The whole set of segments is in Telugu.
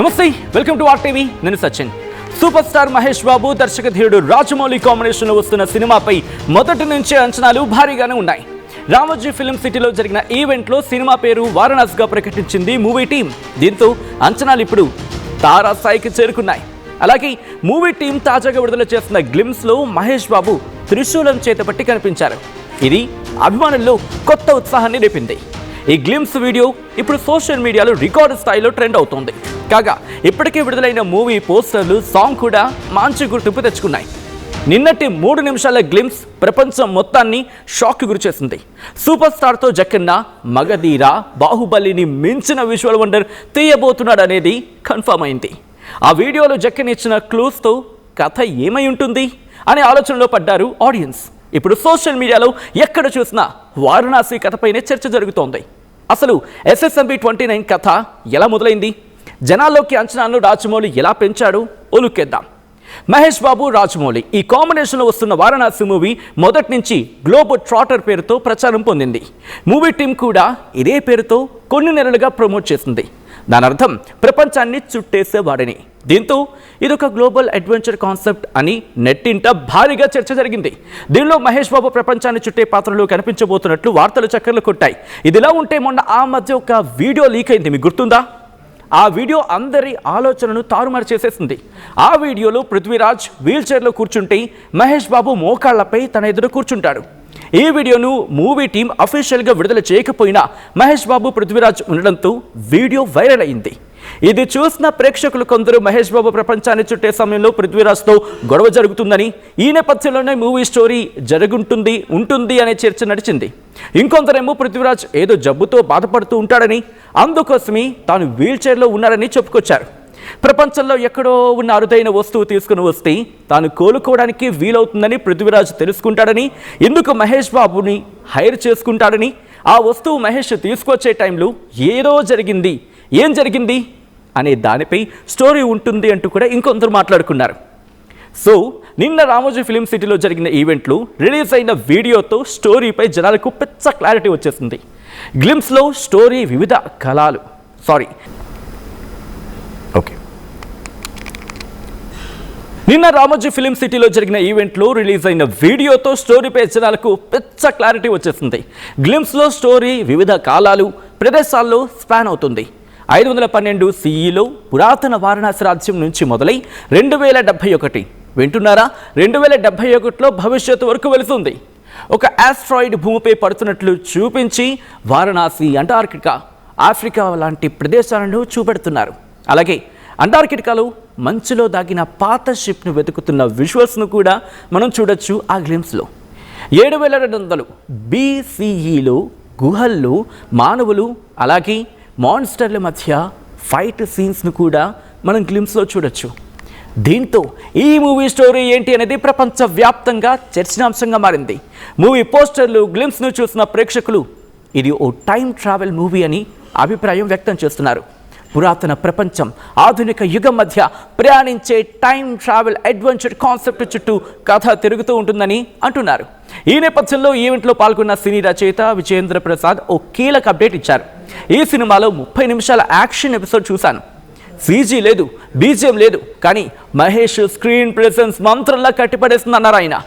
నమస్తే, వెల్కమ్ టు ఆర్టీవీ. నేను సచిన్. సూపర్ స్టార్ మహేష్ బాబు, దర్శకధీరుడు రాజమౌళి కాంబినేషన్లో వస్తున్న సినిమాపై మొదటి నుంచే అంచనాలు భారీగానే ఉన్నాయి. రామోజీ ఫిల్మ్ సిటీలో జరిగిన ఈవెంట్లో సినిమా పేరు వారణాసిగా ప్రకటించింది మూవీ టీం. దీంతో అంచనాలు ఇప్పుడు తారాస్థాయికి చేరుకున్నాయి. అలాగే మూవీ టీం తాజాగా విడుదల చేస్తున్న గ్లిమ్స్లో మహేష్ బాబు త్రిశూలం చేతపట్టి కనిపించారు. ఇది అభిమానుల్లో కొత్త ఉత్సాహాన్ని రేపింది. ఈ గ్లిమ్స్ వీడియో ఇప్పుడు సోషల్ మీడియాలో రికార్డు స్థాయిలో ట్రెండ్ అవుతోంది. కాగా ఇప్పటికే విడుదలైన మూవీ పోస్టర్లు, సాంగ్ కూడా మంచి గుర్తింపు తెచ్చుకున్నాయి. నిన్నటి 3 నిమిషాల గ్లిమ్స్ ప్రపంచం మొత్తాన్ని షాక్కి గురిచేసింది. సూపర్ స్టార్తో జక్కన్న మగధీర, బాహుబలిని మించిన విజువల్ వండర్ తీయబోతున్నాడనేది కన్ఫర్మ్ అయింది. ఆ వీడియోలో జక్కన్ ఇచ్చిన క్లూస్తో కథ ఏమై ఉంటుంది అనే ఆలోచనలో పడ్డారు ఆడియన్స్. ఇప్పుడు సోషల్ మీడియాలో ఎక్కడ చూసినా వారణాసి కథపైనే చర్చ జరుగుతోంది. అసలు SSMB 29 కథ ఎలా మొదలైంది, జనాల్లోకి అంచనాలను రాజమౌళి ఎలా పెంచాడు ఓ లుక్కేద్దాం. మహేష్ బాబు, రాజమౌళి ఈ కాంబినేషన్లో వస్తున్న వారణాసి మూవీ మొదటి నుంచి గ్లోబల్ ట్రాటర్ పేరుతో ప్రచారం పొందింది. మూవీ టీం కూడా ఇదే పేరుతో కొన్ని నెలలుగా ప్రమోట్ చేసింది. దాని అర్థం ప్రపంచాన్ని చుట్టేసేవాడని. దీంతో ఇదొక గ్లోబల్ అడ్వెంచర్ కాన్సెప్ట్ అని నెట్టింట భారీగా చర్చ జరిగింది. దీనిలో మహేష్ బాబు ప్రపంచాన్ని చుట్టే పాత్రలు కనిపించబోతున్నట్లు వార్తలు చక్కర్లు కొట్టాయి. ఇదిలా ఉంటే మొన్న ఆ మధ్య ఒక వీడియో లీక్ అయింది, మీకు గుర్తుందా? ఆ వీడియో అందరి ఆలోచనను తారుమారు చేసేసింది. ఆ వీడియోలో పృథ్వీరాజ్ వీల్ చైర్లో కూర్చుంటే మహేష్ బాబు మోకాళ్లపై తన ఎదురు కూర్చుంటాడు. ఈ వీడియోను మూవీ టీం అఫీషియల్గా విడుదల చేయకపోయినా మహేష్ బాబు, పృథ్వీరాజ్ ఉండడంతో వీడియో వైరల్ అయింది. ఇది చూసిన ప్రేక్షకులు కొందరు మహేష్ బాబు ప్రపంచాన్ని చుట్టే సమయంలో పృథ్వీరాజ్తో గొడవ జరుగుతుందని, ఈ నేపథ్యంలోనే మూవీ స్టోరీ ఉంటుంది అనే చర్చ నడిచింది. ఇంకొందరేమో పృథ్వీరాజ్ ఏదో జబ్బుతో బాధపడుతూ ఉంటాడని, అందుకోసమే తాను వీల్ చైర్లో ఉన్నాడని చెప్పుకొచ్చారు. ప్రపంచంలో ఎక్కడో ఉన్న అరుదైన వస్తువు తీసుకుని వస్తే తాను కోలుకోవడానికి వీలవుతుందని పృథ్వీరాజ్ తెలుసుకుంటాడని, ఇందుకు మహేష్ బాబుని హైర్ చేసుకుంటాడని, ఆ వస్తువు మహేష్ తీసుకొచ్చే టైంలో ఏం జరిగింది అనే దానిపై స్టోరీ ఉంటుంది అంటూ కూడా ఇంకొందరు మాట్లాడుకున్నారు. సో నిన్న రామోజీ ఫిల్మ్ సిటీలో జరిగిన ఈవెంట్లో రిలీజ్ అయిన వీడియోతో స్టోరీపై జనాలకు పెద్ద క్లారిటీ వచ్చేసింది. గ్లిమ్స్లో స్టోరీ వివిధ కళలు నిన్న రామోజీ ఫిల్మ్ సిటీలో జరిగిన ఈవెంట్లో రిలీజ్ అయిన వీడియోతో స్టోరీపై జనాలకు పెద్ద క్లారిటీ వచ్చేసింది. గ్లిమ్స్లో స్టోరీ వివిధ కాలాలు, ప్రదేశాల్లో స్పాన్ అవుతుంది. 512 CEలో పురాతన వారణాసి రాజ్యం నుంచి మొదలై 2071 వింటున్నారా, 2071లో భవిష్యత్తు వరకు వెళుతుంది. ఒక ఆస్ట్రాయిడ్ భూమిపై పడుతున్నట్లు చూపించి వారణాసి, అంటార్కిటికా, ఆఫ్రికా లాంటి ప్రదేశాలను చూపెడుతున్నారు. అలాగే అంటార్కిటికాలో మంచులో దాగిన పాత షిప్ను వెతుకుతున్న విజువల్స్ను కూడా మనం చూడొచ్చు ఆ గ్లిమ్స్లో. 7200 BCEలో గుహల్లో మానవులు అలాగే మాన్స్టర్ల మధ్య ఫైట్ సీన్స్ను కూడా మనం గ్లిమ్స్లో చూడొచ్చు. దీంతో ఈ మూవీ స్టోరీ ఏంటి అనేది ప్రపంచవ్యాప్తంగా చర్చనాంశంగా మారింది. మూవీ పోస్టర్లు, గ్లిమ్స్ను చూసిన ప్రేక్షకులు ఇది ఓ టైం ట్రావెల్ మూవీ అని అభిప్రాయం వ్యక్తం చేస్తున్నారు. పురాతన ప్రపంచం, ఆధునిక యుగం మధ్య ప్రయాణించే టైం ట్రావెల్ అడ్వెంచర్ కాన్సెప్ట్ చుట్టూ కథ తిరుగుతూ ఉంటుందని అంటున్నారు. ఈ నేపథ్యంలో ఈవెంట్లో పాల్గొన్న సినీ రచయిత విజయేంద్ర ప్రసాద్ ఓ కీలక అప్డేట్ ఇచ్చారు. ఈ సినిమాలో 30 నిమిషాల యాక్షన్ ఎపిసోడ్ చూశాను. CG లేదు, BGM లేదు, కానీ మహేష్ స్క్రీన్ ప్రెసెన్స్ మంత్రంలా కట్టిపడేస్తుందన్నారు ఆయన.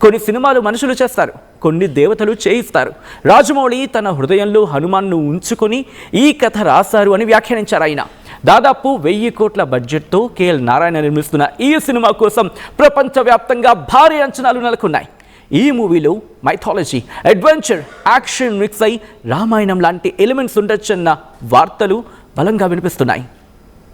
కొన్ని సినిమాలు మనుషులు చేస్తారు, కొన్ని దేవతలు చేయిస్తారు. రాజమౌళి తన హృదయంలో హనుమాన్ను ఉంచుకొని ఈ కథ రాశారు అని వ్యాఖ్యానించారు ఆయన. దాదాపు 1000 కోట్ల బడ్జెట్తో KL నారాయణ నిర్మిస్తున్న ఈ సినిమా కోసం ప్రపంచవ్యాప్తంగా భారీ అంచనాలు నెలకొన్నాయి. ఈ మూవీలో మైథాలజీ, అడ్వెంచర్, యాక్షన్ మిక్స్ అయి రామాయణం లాంటి ఎలిమెంట్స్ ఉండొచ్చన్న వార్తలు బలంగా వినిపిస్తున్నాయి.